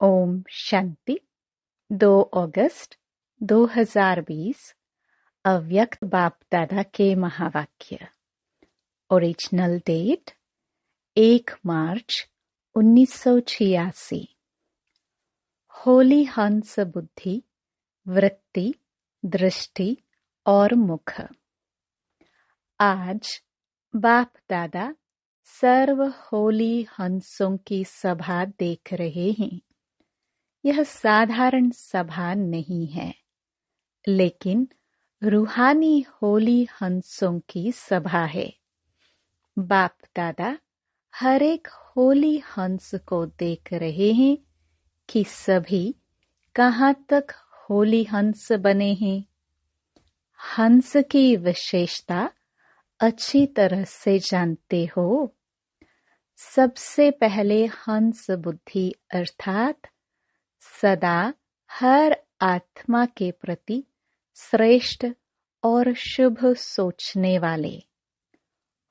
ओम शांति। 2 अगस्त 2020 अव्यक्त बाप दादा के महावाक्य। ओरिजिनल डेट 1 मार्च 1986। होली हंस बुद्धि, वृत्ति, दृष्टि और मुख। आज बाप दादा सर्व होली हंसों की सभा देख रहे हैं। यह साधारण सभा नहीं है, लेकिन रूहानी होली हंसों की सभा है। बाप दादा हर एक होली हंस को देख रहे हैं कि सभी कहाँ तक होली हंस बने हैं। हंस की विशेषता अच्छी तरह से जानते हो। सबसे पहले हंस बुद्धि अर्थात सदा हर आत्मा के प्रति श्रेष्ठ और शुभ सोचने वाले।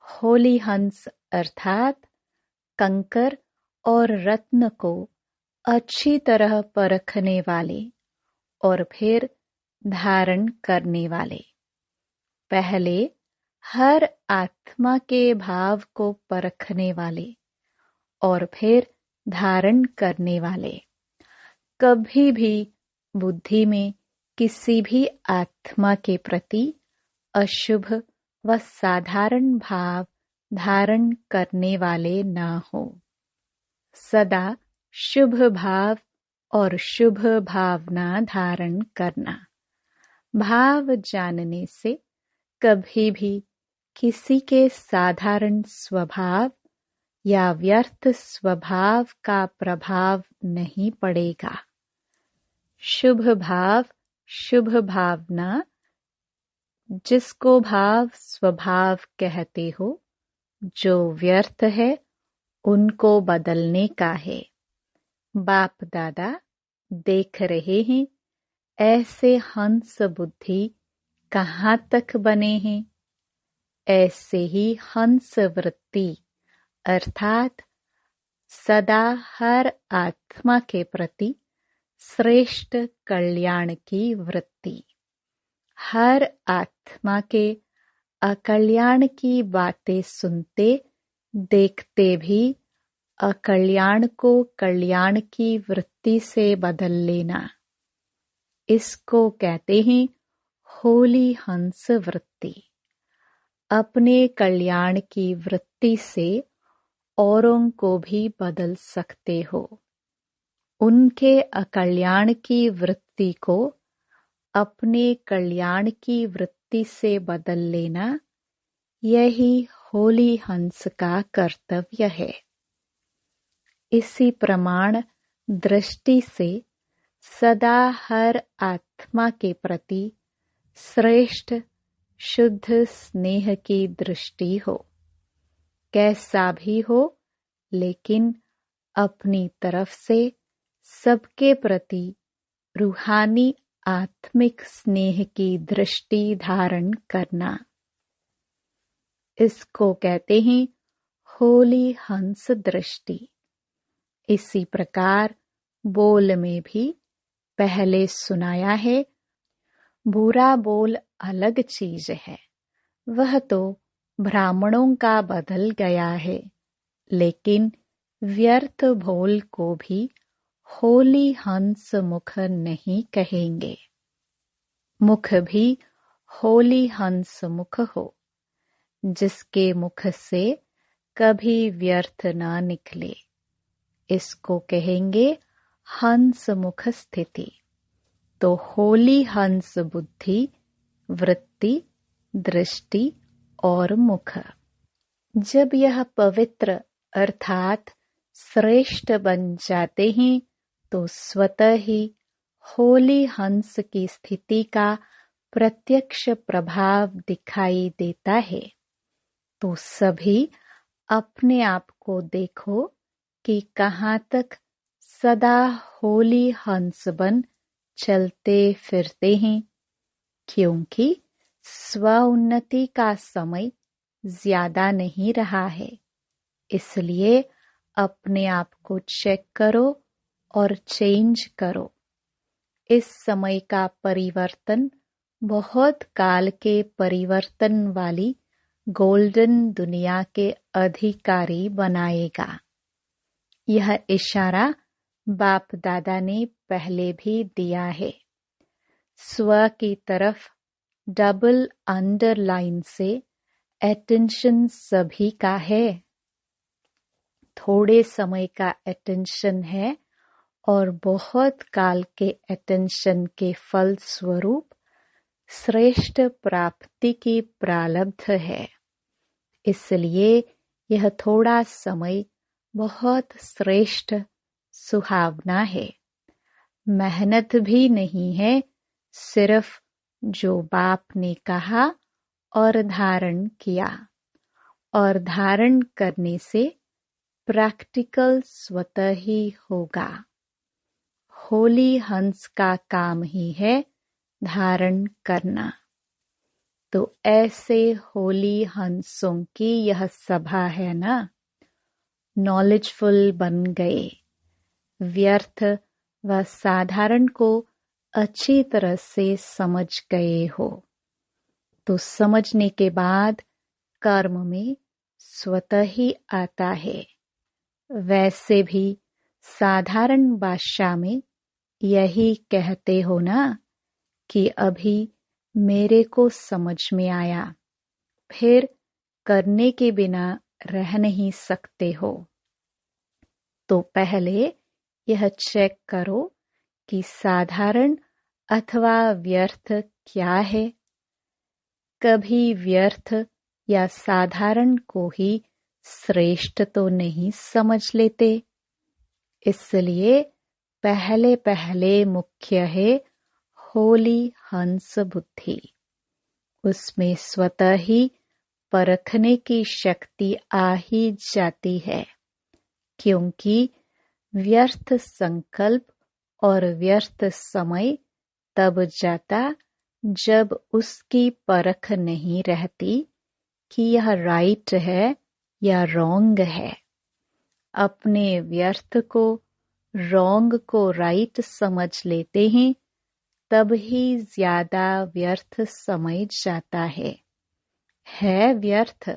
होली हंस अर्थात कंकर और रत्न को अच्छी तरह परखने वाले और फिर धारण करने वाले। पहले हर आत्मा के भाव को परखने वाले और फिर धारण करने वाले। कभी भी बुद्धि में किसी भी आत्मा के प्रति अशुभ व साधारण भाव धारण करने वाले न हो। सदा शुभ भाव और शुभ भावना धारण करना। भाव जानने से कभी भी किसी के साधारण स्वभाव या व्यर्थ स्वभाव का प्रभाव नहीं पड़ेगा। शुभ भाव, शुभ भावना, जिसको भाव स्वभाव कहते हो, जो व्यर्थ है उनको बदलने का है। बाप दादा देख रहे हैं ऐसे हंस बुद्धि कहाँ तक बने हैं। ऐसे ही हंस वृत्ति अर्थात सदा हर आत्मा के प्रति श्रेष्ठ कल्याण की वृत्ति। हर आत्मा के अकल्याण की बातें सुनते देखते भी अकल्याण को कल्याण की वृत्ति से बदल लेना। इसको कहते हैं होली हंस वृत्ति। अपने कल्याण की वृत्ति से औरों को भी बदल सकते हो। उनके अकल्याण की वृत्ति को अपने कल्याण की वृत्ति से बदल लेना, यही होली हंस का कर्तव्य है। इसी प्रमाण दृष्टि से सदा हर आत्मा के प्रति श्रेष्ठ शुद्ध स्नेह की दृष्टि हो। कैसा भी हो, लेकिन अपनी तरफ से सबके प्रति रूहानी आत्मिक स्नेह की दृष्टि धारण करना। इसको कहते हैं होली हंस दृष्टि। इसी प्रकार बोल में भी पहले सुनाया है, बुरा बोल अलग चीज है, वह तो ब्राह्मणों का बदल गया है, लेकिन व्यर्थ बोल को भी होली हंस मुख नहीं कहेंगे। मुख भी होली हंस मुख हो, जिसके मुख से कभी व्यर्थ ना निकले। इसको कहेंगे हंस मुख स्थिति। तो होली हंस बुद्धि, वृत्ति, दृष्टि और मुख। जब यह पवित्र अर्थात श्रेष्ठ बन जाते हैं तो स्वतः ही होली हंस की स्थिति का प्रत्यक्ष प्रभाव दिखाई देता है। तो सभी अपने आप को देखो कि कहाँ तक सदा होली हंस बन चलते फिरते हैं, क्योंकि स्व उन्नति का समय ज्यादा नहीं रहा है। इसलिए अपने आप को चेक करो और चेंज करो। इस समय का परिवर्तन बहुत काल के परिवर्तन वाली गोल्डन दुनिया के अधिकारी बनाएगा। यह इशारा बाप दादा ने पहले भी दिया है। स्व की तरफ डबल अंडरलाइन से अटेंशन सभी का है। थोड़े समय का अटेंशन है और बहुत काल के अटेंशन के फल स्वरूप श्रेष्ठ प्राप्ति की प्रारब्ध है। इसलिए यह थोड़ा समय बहुत श्रेष्ठ सुहावना है। मेहनत भी नहीं है, सिर्फ जो बाप ने कहा और धारण किया, और धारण करने से प्रैक्टिकल स्वतः ही होगा। होली हंस का काम ही है धारण करना। तो ऐसे होली हंसों की यह सभा है ना। नॉलेजफुल बन गए, व्यर्थ व साधारण को अच्छी तरह से समझ गए हो, तो समझने के बाद कर्म में स्वतः ही आता है। वैसे भी साधारण भाषा में यही कहते हो ना कि अभी मेरे को समझ में आया, फिर करने के बिना रह नहीं सकते हो। तो पहले यह चेक करो कि साधारण अथवा व्यर्थ क्या है। कभी व्यर्थ या साधारण को ही श्रेष्ठ तो नहीं समझ लेते। इसलिए पहले पहले मुख्य है होली हंस बुद्धि। उसमें स्वतः ही परखने की शक्ति आ ही जाती है, क्योंकि व्यर्थ संकल्प और व्यर्थ समय तब जाता जब उसकी परख नहीं रहती कि यह राइट है या रॉन्ग है। अपने व्यर्थ को रॉन्ग को राइट समझ लेते हैं, तब ही ज्यादा व्यर्थ समय जाता है व्यर्थ,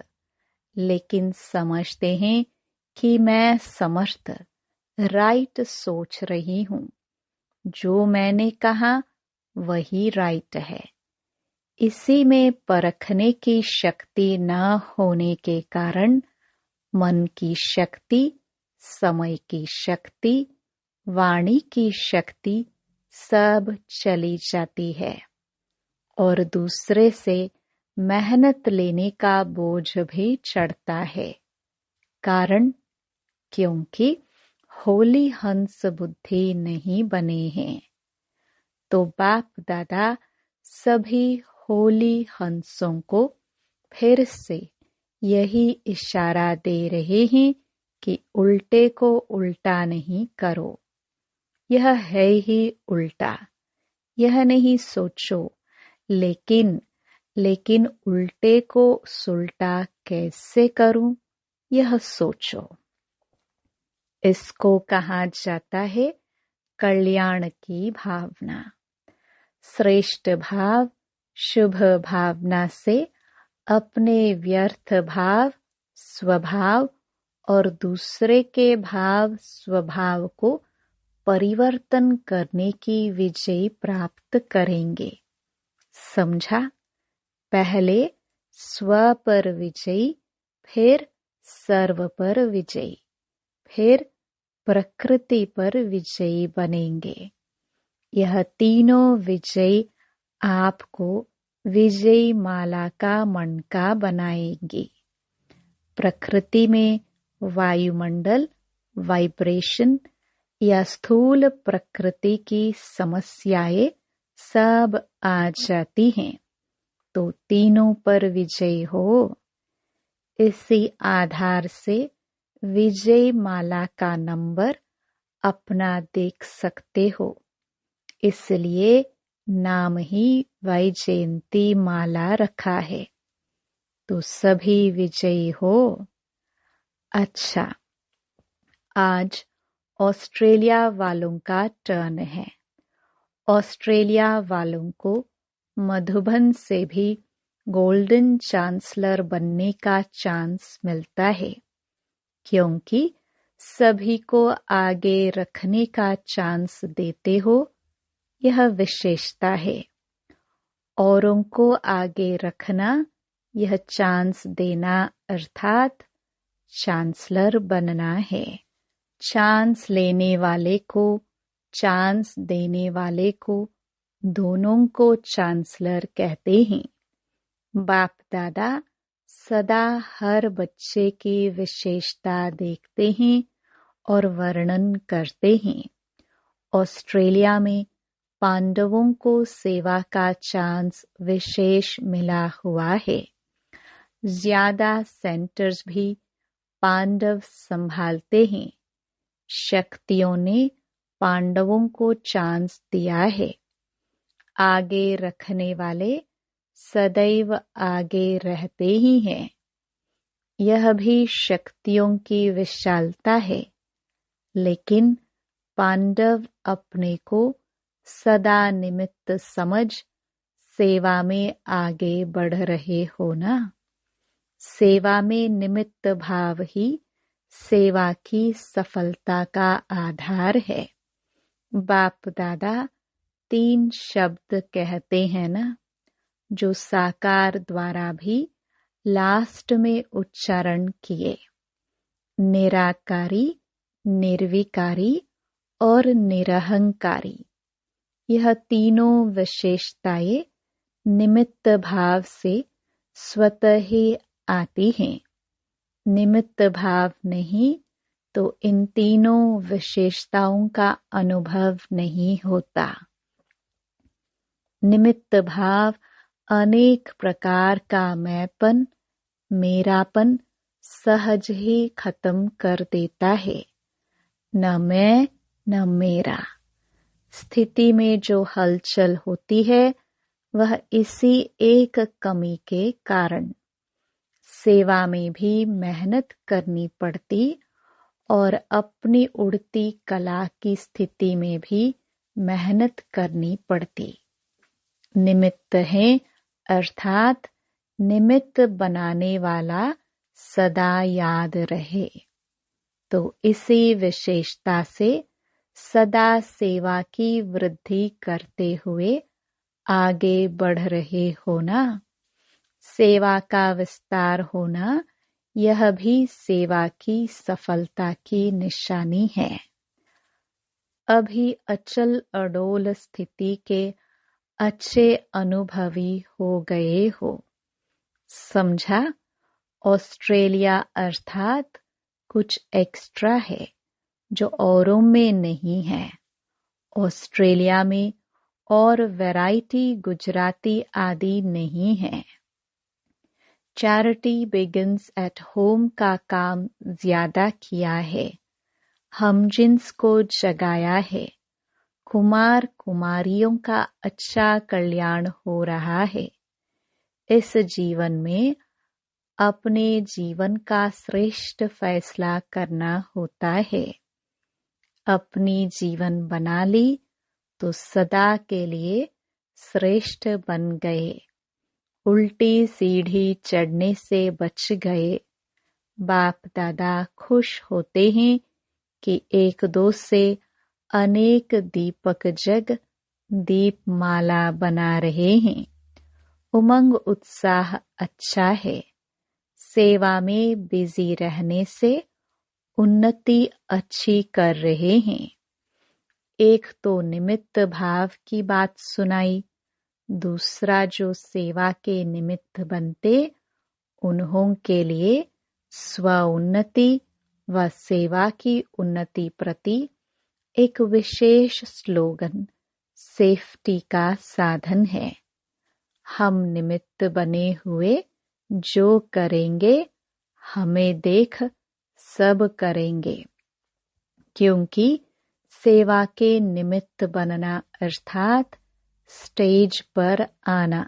लेकिन समझते हैं कि मैं समर्थ राइट सोच रही हूँ, जो मैंने कहा वही राइट है। इसी में परखने की शक्ति न होने के कारण मन की शक्ति, समय की शक्ति, वाणी की शक्ति सब चली जाती है और दूसरे से मेहनत लेने का बोझ भी चढ़ता है। कारण क्योंकि होली हंस बुद्धि नहीं बने हैं। तो बाप दादा सभी होली हंसों को फिर से यही इशारा दे रहे हैं कि उल्टे को उल्टा नहीं करो। यह है ही उल्टा, यह नहीं सोचो, लेकिन उल्टे को सुलटा कैसे करूं, यह सोचो। इसको कहा जाता है कल्याण की भावना। श्रेष्ठ भाव, शुभ भावना से अपने व्यर्थ भाव, स्वभाव और दूसरे के भाव, स्वभाव को परिवर्तन करने की विजय प्राप्त करेंगे। समझा? पहले स्व पर विजयी, फिर सर्व पर विजयी, फिर प्रकृति पर विजयी बनेंगे। यह तीनों विजय आपको विजयी माला का मणका बनाएंगी। प्रकृति में वायुमंडल, वाइब्रेशन या स्थूल प्रकृति की समस्याएं सब आ जाती हैं, तो तीनों पर विजय हो। इसी आधार से विजय माला का नंबर अपना देख सकते हो। इसलिए नाम ही वैजयंती माला रखा है। तो सभी विजयी हो। अच्छा, आज ऑस्ट्रेलिया वालों का टर्न है। ऑस्ट्रेलिया वालों को मधुबन से भी गोल्डन चांसलर बनने का चांस मिलता है, क्योंकि सभी को आगे रखने का चांस देते हो। यह विशेषता है। औरों को आगे रखना, यह चांस देना अर्थात चांसलर बनना है। चांस लेने वाले को, चांस देने वाले को, दोनों को चांसलर कहते हैं। बाप दादा सदा हर बच्चे की विशेषता देखते हैं और वर्णन करते हैं। ऑस्ट्रेलिया में पांडवों को सेवा का चांस विशेष मिला हुआ है। ज्यादा सेंटर्स भी पांडव संभालते हैं। शक्तियों ने पांडवों को चांस दिया है। आगे रखने वाले सदैव आगे रहते ही हैं। यह भी शक्तियों की विशालता है। लेकिन पांडव अपने को सदा निमित्त समझ सेवा में आगे बढ़ रहे हो ना। सेवा में निमित्त भाव ही सेवा की सफलता का आधार है। बाप दादा 3 शब्द कहते हैं ना, जो साकार द्वारा भी लास्ट में उच्चारण किए। निराकारी, निर्विकारी और निरहंकारी। यह तीनों विशेषताएं निमित्त भाव से स्वतः ही आती हैं। निमित्त भाव नहीं तो इन तीनों विशेषताओं का अनुभव नहीं होता। निमित्त भाव अनेक प्रकार का मैंपन, मेरापन सहज ही खत्म कर देता है। न मैं न मेरा। स्थिति में जो हलचल होती है वह इसी एक कमी के कारण। सेवा में भी मेहनत करनी पड़ती और अपनी उड़ती कला की स्थिति में भी मेहनत करनी पड़ती। निमित्त है अर्थात निमित्त बनाने वाला सदा याद रहे। तो इसी विशेषता से सदा सेवा की वृद्धि करते हुए आगे बढ़ रहे हो ना। सेवा का विस्तार होना यह भी सेवा की सफलता की निशानी है। अभी अचल अडोल स्थिति के अच्छे अनुभवी हो गए हो। समझा? ऑस्ट्रेलिया अर्थात कुछ एक्स्ट्रा है जो औरों में नहीं है। ऑस्ट्रेलिया में और वैरायटी गुजराती आदि नहीं है। चैरिटी बिगिंस एट होम का काम ज्यादा किया है। हम जिन्स को जगाया है। कुमार कुमारियों का अच्छा कल्याण हो रहा है। इस जीवन में अपने जीवन का श्रेष्ठ फैसला करना होता है। अपनी जीवन बना ली तो सदा के लिए श्रेष्ठ बन गए। उल्टी सीढ़ी चढ़ने से बच गए। बाप दादा खुश होते हैं कि एक दो से अनेक दीपक जग दीपमाला बना रहे हैं। उमंग उत्साह अच्छा है। सेवा में बिजी रहने से उन्नति अच्छी कर रहे हैं। एक तो निमित्त भाव की बात सुनाई, दूसरा जो सेवा के निमित्त बनते उन्हों के लिए स्व उन्नति व सेवा की उन्नति प्रति एक विशेष स्लोगन सेफ्टी का साधन है। हम निमित्त बने हुए जो करेंगे हमें देख सब करेंगे, क्योंकि सेवा के निमित्त बनना अर्थात स्टेज पर आना।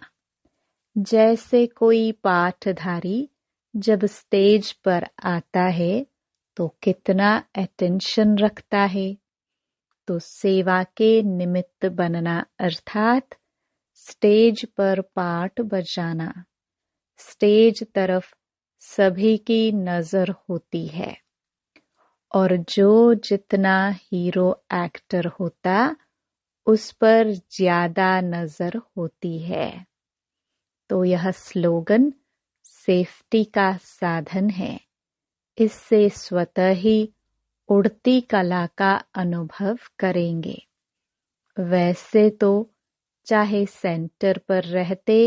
जैसे कोई पाठधारी जब स्टेज पर आता है तो कितना अटेंशन रखता है। तो सेवा के निमित्त बनना अर्थात स्टेज पर पार्ट बजाना। स्टेज तरफ सभी की नजर होती है और जो जितना हीरो एक्टर होता उस पर ज्यादा नजर होती है। तो यह स्लोगन सेफ्टी का साधन है। इससे स्वतः ही उड़ती कला का अनुभव करेंगे। वैसे तो चाहे सेंटर पर रहते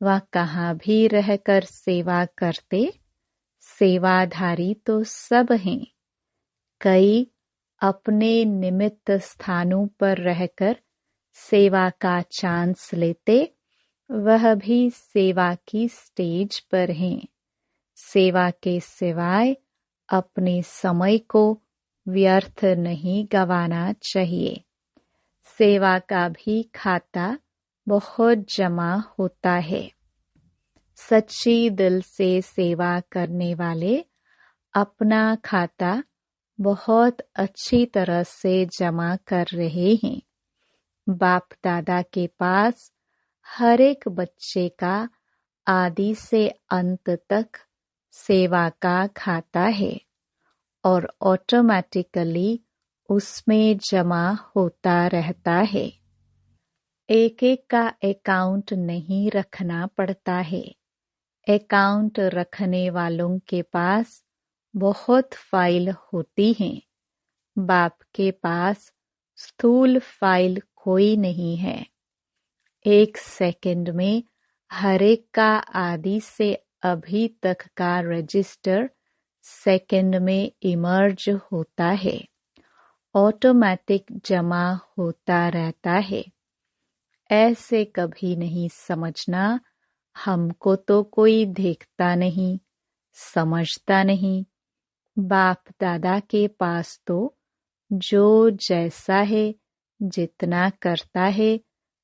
व कहाँ भी रहकर सेवा करते, सेवाधारी तो सब हैं। कई अपने निमित्त स्थानों पर रहकर सेवा का चांस लेते, वह भी सेवा की स्टेज पर हैं। सेवा के सिवाय अपने समय को व्यर्थ नहीं गंवाना चाहिए। सेवा का भी खाता बहुत जमा होता है। सच्ची दिल से सेवा करने वाले अपना खाता बहुत अच्छी तरह से जमा कर रहे हैं। बाप दादा के पास हर एक बच्चे का आदि से अंत तक सेवा का खाता है और ऑटोमेटिकली उसमें जमा होता रहता है। एक एक का अकाउंट नहीं रखना पड़ता है। अकाउंट रखने वालों के पास बहुत फाइल होती हैं। बाप के पास स्थूल फाइल कोई नहीं है। 1 सेकंड में हर एक का आदि से अभी तक का रजिस्टर सेकंड में इमर्ज होता है। ऑटोमेटिक जमा होता रहता है। ऐसे कभी नहीं समझना हमको तो कोई देखता नहीं, समझता नहीं। बाप दादा के पास तो जो जैसा है, जितना करता है,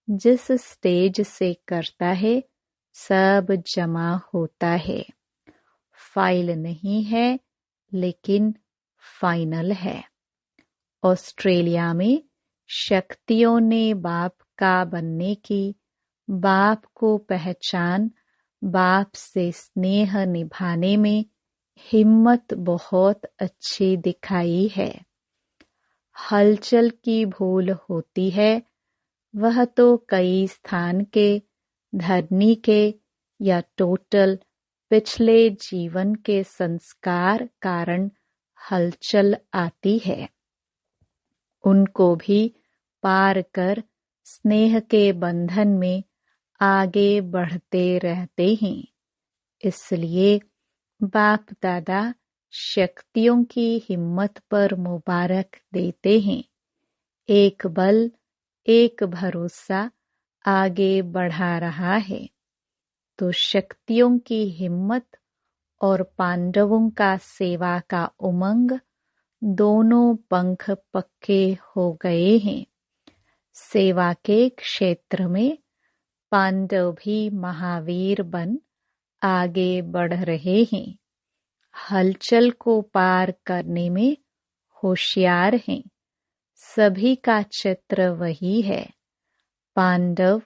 जिस स्टेज से करता है, सब जमा होता है। फाइल नहीं है लेकिन फाइनल है। ऑस्ट्रेलिया में शक्तियों ने बाप का बनने की, बाप को पहचान, बाप से स्नेह निभाने में हिम्मत बहुत अच्छी दिखाई है। हलचल की भूल होती है, वह तो कई स्थान के, धरनी के या टोटल पिछले जीवन के संस्कार कारण हलचल आती है। उनको भी पार कर स्नेह के बंधन में आगे बढ़ते रहते हैं। इसलिए बाप दादा शक्तियों की हिम्मत पर मुबारक देते हैं। एक बल, एक भरोसा आगे बढ़ा रहा है। तो शक्तियों की हिम्मत और पांडवों का सेवा का उमंग दोनों पंख पक्के हो गए हैं। सेवा के क्षेत्र में पांडव भी महावीर बन आगे बढ़ रहे हैं। हलचल को पार करने में होशियार हैं। सभी का चित्र वही है। पांडव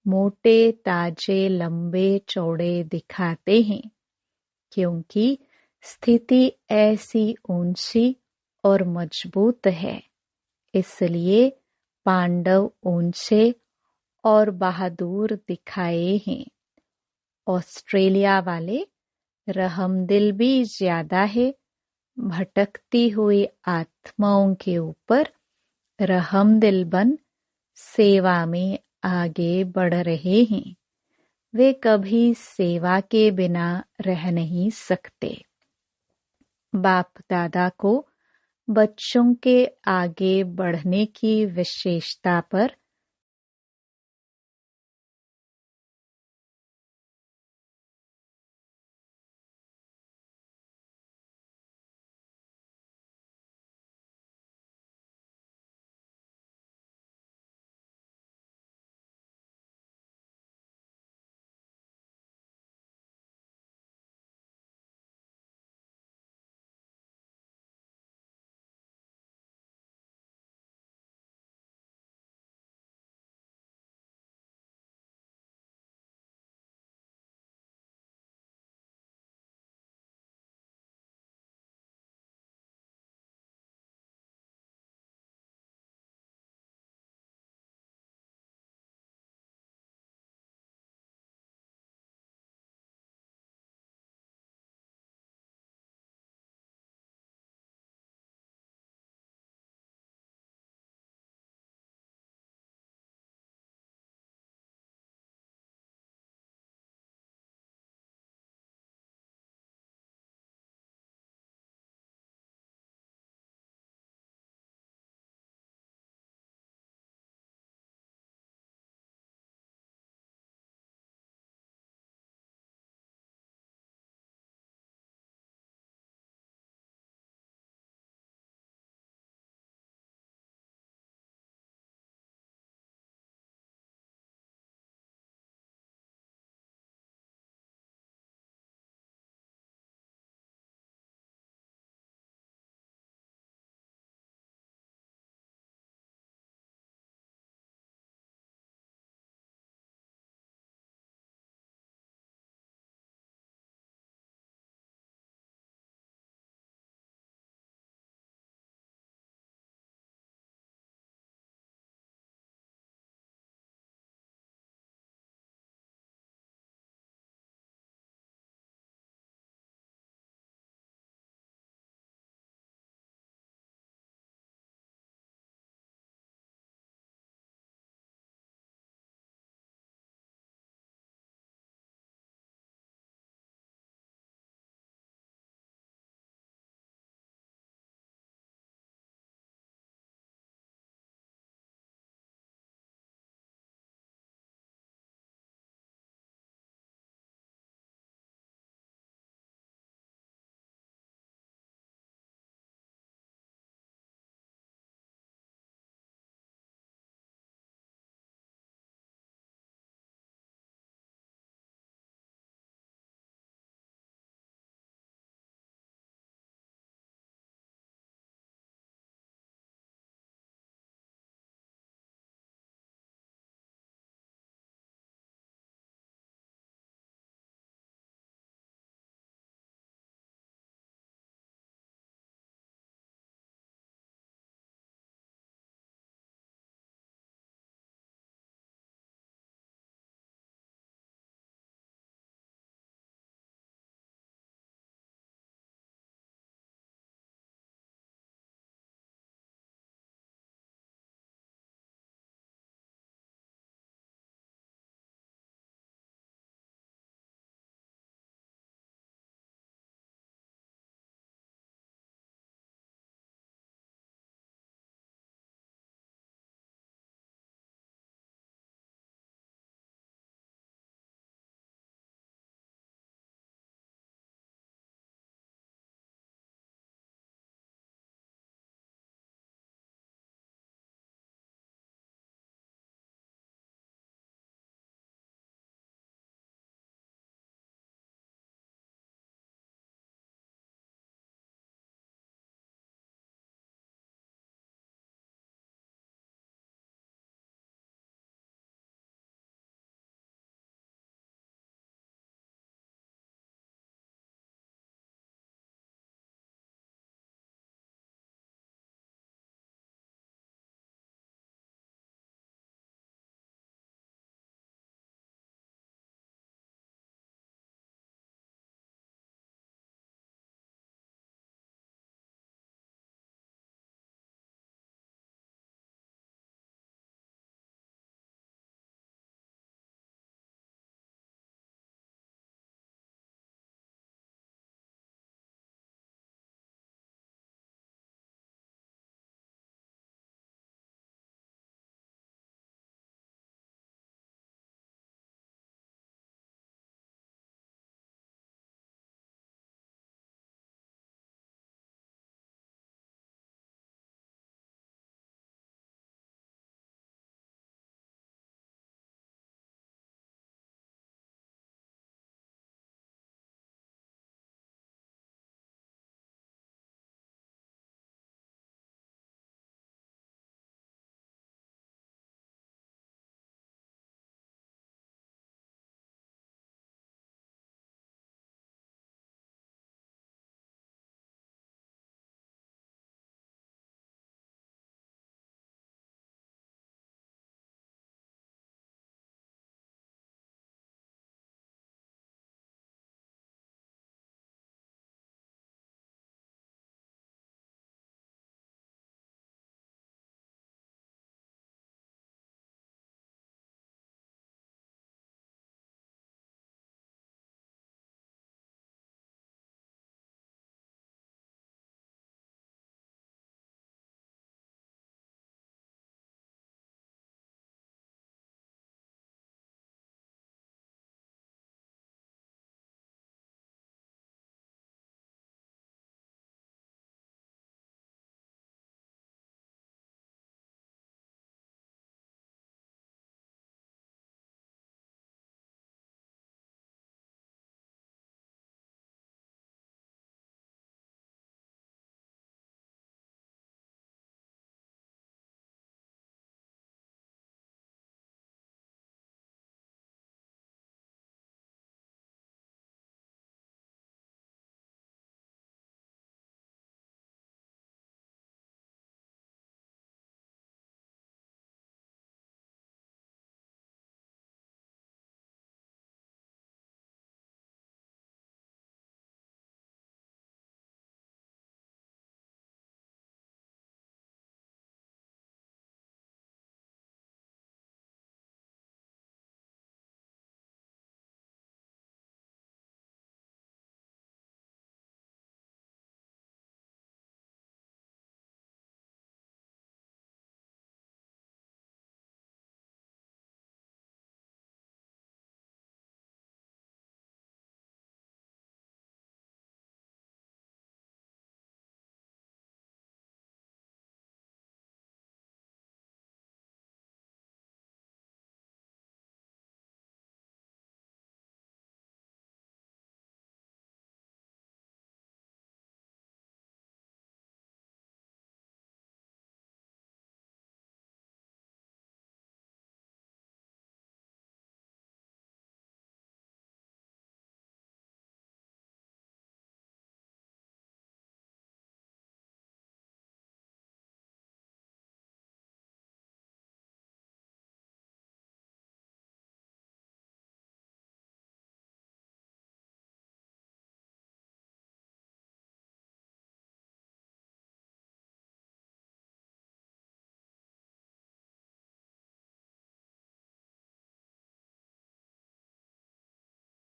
मोटे, ताजे, लंबे, चौड़े दिखाते हैं क्योंकि स्थिति ऐसी ऊंची और मजबूत है। इसलिए पांडव ऊंचे और बहादुर दिखाए हैं। ऑस्ट्रेलिया वाले रहमदिल भी ज्यादा है। भटकती हुई आत्माओं के ऊपर रहमदिल बन सेवा में आगे बढ़ रहे हैं। वे कभी सेवा के बिना रह नहीं सकते। बाप दादा को बच्चों के आगे बढ़ने की विशेषता पर